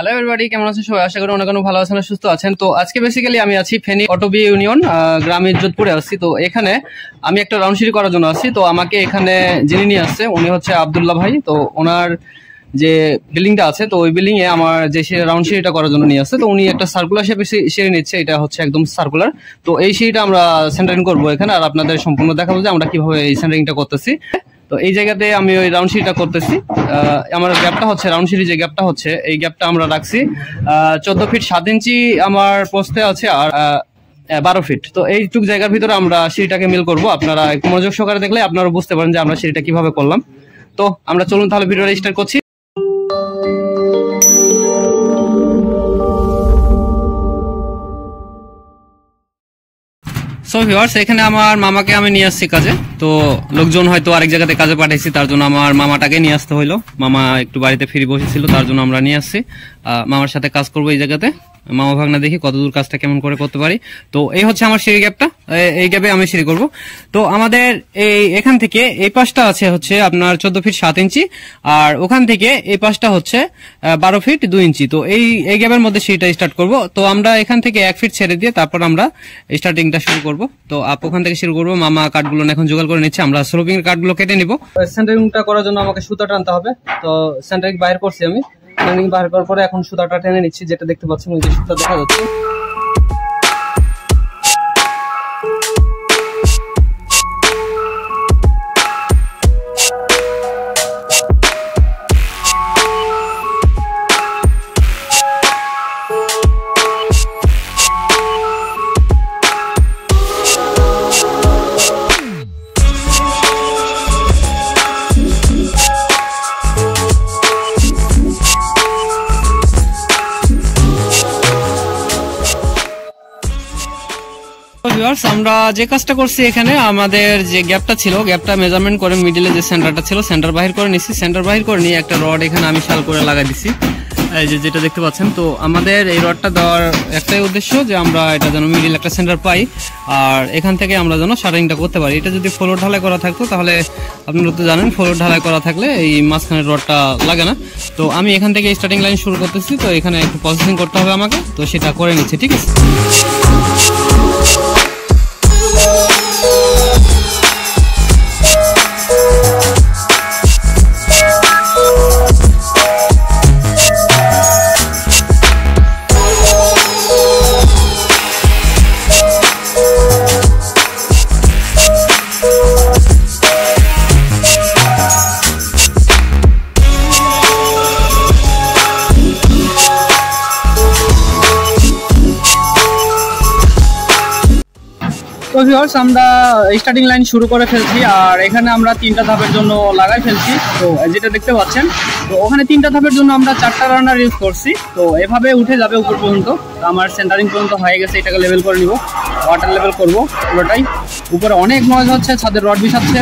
Hello everybody, কেমন আছেন সবাই? আশা করি অনেক অনেক ভালো আছেন, সুস্থ আছেন। তো আজকে বেসিক্যালি আমি আছি ফেনী অটোবি ইউনিয়ন গ্রামের যোধপুরে আসছি। তো এখানে আমি একটা রাউন্ড সিঁড়ি করার জন্য আসছি। তো আমাকে এখানে যিনি নিয়ে আসছে উনি হচ্ছে আব্দুল্লাহ ভাই। তো ওনার যে বিল্ডিংটা আছে, তো ওই বিল্ডিং এ আমার যে রাউন্ড সিঁড়িটা করার জন্য নিয়ে আসছে। তো উনি একটা সার্কুলার শেপে সিঁড়ি নিচ্ছে, এটা হচ্ছে একদম সার্কুলার। তো এই সিঁড়িটা আমরা সেন্টারিং করবো এখানে, আর আপনাদের সম্পূর্ণ দেখাবো যে আমরা কিভাবে এই সেন্টারিংটা করতেছি। তো এই জায়গাতে আমি ওই রাউন্ড সিঁড়িটা করতেছি। আমার গ্যাপটা হচ্ছে রাউন্ড সিঁড়ি যে গ্যাপটা হচ্ছে, এই গ্যাপটা আমরা রাখছি 14 ফিট 7 ইঞ্চি আমার পোস্টে আছে, আর 12 ফিট। তো এইটুক জায়গার ভিতরে আমরা সিঁড়িটাকে মিল করব। আপনারা একটু মনোযোগ সহকারে দেখলে আপনারা বুঝতে পারেন যে আমরা সিঁড়িটা কিভাবে করলাম। তো আমরা চলুন তাহলে ভিডিওটা স্টার্ট করছি। সো ভিউয়ার্স, এখানে আমার মামাকে আমি নিয়ে আসছি কাজে। তো লোকজন হয়তো আরেক জায়গাতে কাজে পাঠাইছি, তার জন্য আমার মামাটাকে নিয়ে আসতে হইলো। মামা একটু বাড়িতে ফ্রি বসেছিল, তার জন্য আমরা নিয়ে আসছি। মামার সাথে কাজ করবো এই জায়গাতে। মামা ভাগনা দেখি কতদূর কাজটা কেমন করে করতে পারি। তো এই হচ্ছে আমার সিঁড়ি গ্যাপটা, এই গ্যাপে আমি সিঁড়ি করব। তো আমাদের এখান থেকে এই পাশটা আছে হচ্ছে আপনার 14 ফিট 7 ইঞ্চি, আর ওখান থেকে এই পাশটা হচ্ছে 12 ফিট 2 ইঞ্চি। তো এই গ্যাপের মধ্যে সিঁড়িটা স্টার্ট করব। তো আমরা এখান থেকে 1 ফিট ছেড়ে দিয়ে তারপর আমরা স্টার্টিংটা শুরু করব। তো আপ ওখান থেকে শুরু করবো। মামা কাঠগুলো এখন জোগাড় করে নিচ্ছে, আমরা স্লোপিং এর কাঠগুলো কেটে নিব। সেন্টারিংটা করার জন্য আমাকে সুতা টানতে হবে। তো সেন্টারিং বাইর করছি আমি, সেন্টারিং বাইর করার পরে এখন সুতাটা টেনে নিচ্ছি। যেটা দেখতে পাচ্ছেন ওই যে সুতা দেখা যাচ্ছে। আমরা যে কাজটা করছি, এখানে আমাদের যে গ্যাপটা ছিল, গ্যাপটা মেজারমেন্ট করে মিডিলে যে সেন্টারটা ছিল, সেন্টার বাহির করে নিছি। সেন্টার বাহির করে নিয়ে একটা রড এখানে আমি শাল করে লাগাই দিছি, এই যে যেটা দেখতে পাচ্ছেন। তো আমাদের এই রডটা দেওয়ার একটাই উদ্দেশ্য যে আমরা এটা যেন মিডিল একটা সেন্টার পাই, আর এখান থেকে আমরা যেন শাটারিংটা করতে পারি। এটা যদি ফ্লোর ঢালাই করা থাকতো তাহলে আপনারা তো জানেন ফ্লোর ঢালাই করা থাকলে এই মাঝখানের রডটা লাগে না। তো আমি এখান থেকে স্টার্টিং লাইন শুরু করতেছি। তো এখানে একটু প্রসেসিং করতে হবে আমাকে, তো সেটা করে নিচ্ছি, ঠিক আছে। তো ভিউয়ার্স, আমরা স্টার্টিং লাইন শুরু করে ফেলছি, আর এখানে আমরা 3টা ধাপের জন্য লাগাই ফেলছি। তো যেটা দেখতে পাচ্ছেন, তো ওখানে 3টা ধাপের জন্য আমরা 4টা রানার ইউজ করছি। তো এভাবে উঠে যাবে উপর পর্যন্ত। আমার সেন্টারিং পর্যন্ত হয়ে গেছে, এটাকে লেভেল করে নিব, ওয়াটার লেভেল করব পুরোটাই। উপরে অনেক নয়েজ হচ্ছে, ছাদের রড বিছাচ্ছে।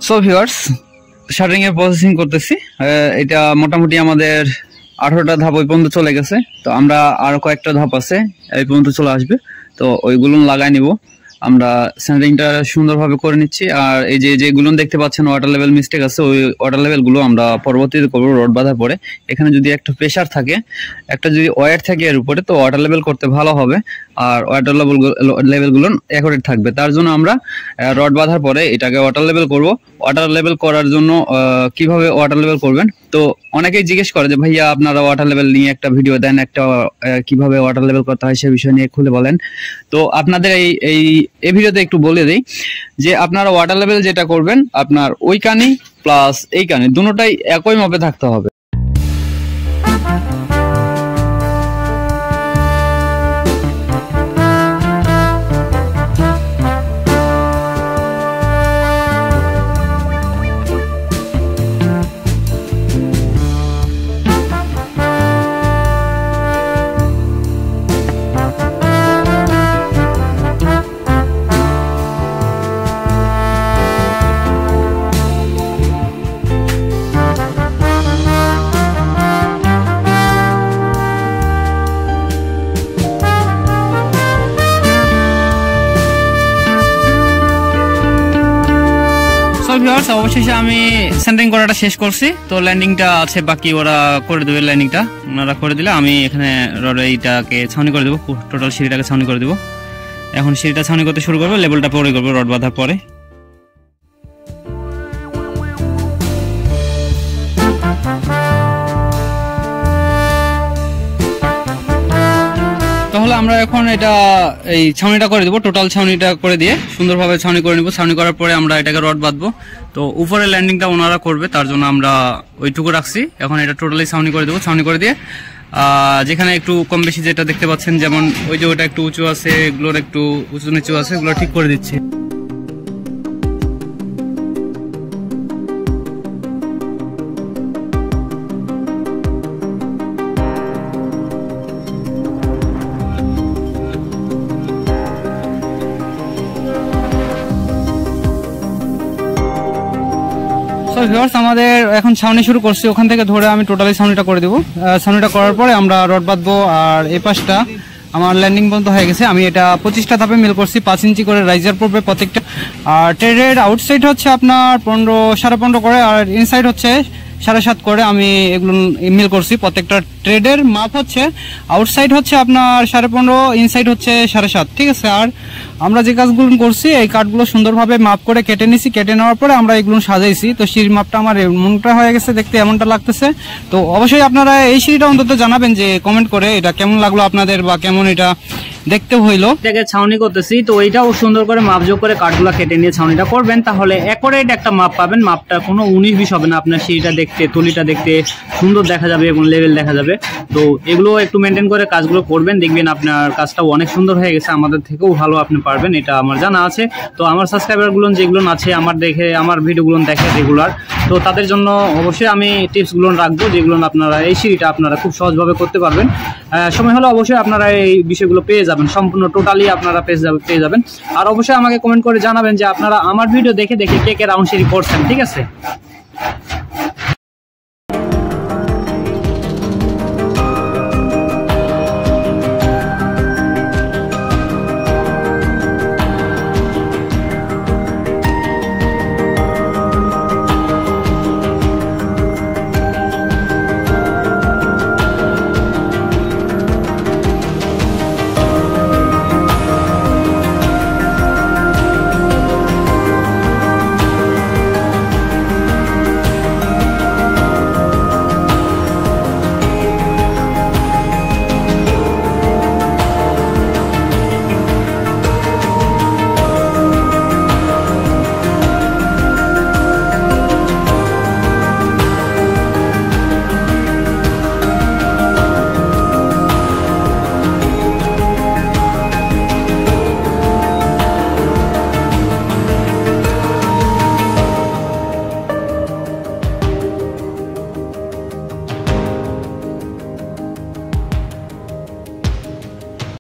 সো ভিউয়ার্স, শাটারিং এর প্রসেসিং করতেছি। এটা মোটামুটি আমাদের 18টা ধাপ ওই পর্যন্ত চলে গেছে। তো আমরা আর কয়েকটা ধাপ আছে এই পর্যন্ত চলে আসবে, তো ওইগুলো লাগাই নিব। আমরা সেন্টারিংটা সুন্দরভাবে করে নিচ্ছি। আর এই যে যেগুলো দেখতে পাচ্ছেন ওয়াটার লেভেল মিস্টেক আছে, ওই ওয়াটার লেভেলগুলো আমরা পরবর্তীতে করবো রড বাঁধার পরে। এখানে যদি একটা প্রেশার থাকে, একটা যদি ওয়েট থাকে এর উপরে, তো ওয়াটার লেভেল করতে ভালো হবে আর ওয়াটার লেভেলগুলো অ্যাকুরেট থাকবে। তার জন্য আমরা রড বাঁধার পরে এটাকে ওয়াটার লেভেল করব। ওয়াটার লেভেল করার জন্য কিভাবে ওয়াটার লেভেল করবেন, তো অনেকেই জিজ্ঞেস করে যে ভাইয়া আপনারা ওয়াটার লেভেল নিয়ে একটা ভিডিও দেন, একটা কিভাবে ওয়াটার লেভেল করতে হয় সে বিষয় নিয়ে খুলে বলেন। তো আপনাদের এই ভিডিওতে একটু বলে দিই যে আপনারা ওয়াটার লেভেল যেটা করবেন, আপনার ওই কানি প্লাস এই কানি দুটোটাই একই মাপে থাকতে হবে। অবশেষে আমি সেন্টারিং করাটা শেষ করছি। তো ল্যান্ডিংটা আছে বাকি, ওরা করে দেবে ল্যান্ডিংটা। ওনারা করে দিলে আমি এখানে এইটাকে ছাউনি করে দেবো, টোটাল সিঁড়িটাকে ছাউনি করে দেবো। এখন সিঁড়িটা ছাউনি করতে শুরু করবো, লেভেলটা পরে করবো রড বাঁধার পরে। তাহলে আমরা এখন এটা এই ছাউনিটা করে দেবো, টোটাল ছাউনিটা করে দিয়ে সুন্দরভাবে ছাউনি করে নিব। ছাউনি করার পরে আমরা এটাকে রড বাঁধবো। তো উপরে ল্যান্ডিংটা ওনারা করবে, তার জন্য আমরা ওইটুকু রাখছি। এখন এটা টোটালি ছাউনি করে দেবো। ছাউনি করে দিয়ে যেখানে একটু কম বেশি যেটা দেখতে পাচ্ছেন, যেমন ওই যে ওটা একটু উঁচু আছে, এগুলোর একটু উঁচু নিচু আছে, এগুলো ঠিক করে দিচ্ছি। আমাদের এখন ছাউনি শুরু করছি, ওখান থেকে ধরে আমি টোটালি ছাউনিটা করে দেবো। ছাউনিটা করার পরে আমরা রড বাঁধবো। আর এই পাশটা আমার ল্যান্ডিং পর্যন্ত হয়ে গেছে। আমি এটা 25টা ধাপে মিল করছি, 5 ইঞ্চি করে রাইজার পড়বে প্রত্যেকটা। আর ট্রেডের আউটসাইড হচ্ছে আপনার 15.5 করে, আর ইনসাইড হচ্ছে 7.5 করে। আমি এগুলো মিল করছি। প্রত্যেকটা ট্রেডের মাপ হচ্ছে আউটসাইড হচ্ছে আপনার 15.5, ইনসাইড হচ্ছে 7.5, ঠিক আছে। আর আমরা যে কাজগুলো করছি, এই কাঠগুলো সুন্দরভাবে মাপ করে কেটে নিছি। কেটে নেওয়ার পরে আমরা এগুলো সাজাইছি। তো সিঁড়ির মাপটা আমার এমনটা হয়ে গেছে, দেখতে এমনটা লাগতেছে। তো অবশ্যই আপনারা এই সিঁড়িটা অন্তত জানাবেন যে কমেন্ট করে এটা কেমন লাগলো আপনাদের, বা কেমন এটা দেখতে হইলো। এটাকে ছাউনি করতেছি, তো এইটাও সুন্দর করে মাপযোগ করে কাঠগুলো কেটে নিয়ে ছাউনিটা করবেন, তাহলে অ্যাকুরেট একটা মাপ পাবেন। মাপটা কোনো 19-20 হবে না, আপনার সিঁড়িটা দেখতে, তলিটা দেখতে সুন্দর দেখা যাবে এবং লেভেল দেখা যাবে। তো এগুলো একটু মেনটেন করে কাজগুলো করবেন, দেখবেন আপনার কাজটাও অনেক সুন্দর হয়ে গেছে। আমাদের থেকেও ভালো আপনি পারবেন, এটা আমার জানা আছে। তো আমার সাবস্ক্রাইবারগুলো যেগুলো আছে, আমার ভিডিওগুলো দেখে রেগুলার, তো তাদের জন্য অবশ্যই আমি টিপসগুলো রাখবো, যেগুলো আপনারা এই সিঁড়িটা আপনারা খুব সহজভাবে করতে পারবেন। সময় হলে অবশ্যই আপনারা এই বিষয়গুলো পেয়ে যাবেন, সম্পূর্ণ টোটালি আপনারা পেয়ে যাবেন। আর অবশ্যই আমাকে কমেন্ট করে জানাবেন যে আপনারা আমার ভিডিও দেখে কে রাউন্ড সিঁড়ি করছেন, ঠিক আছে।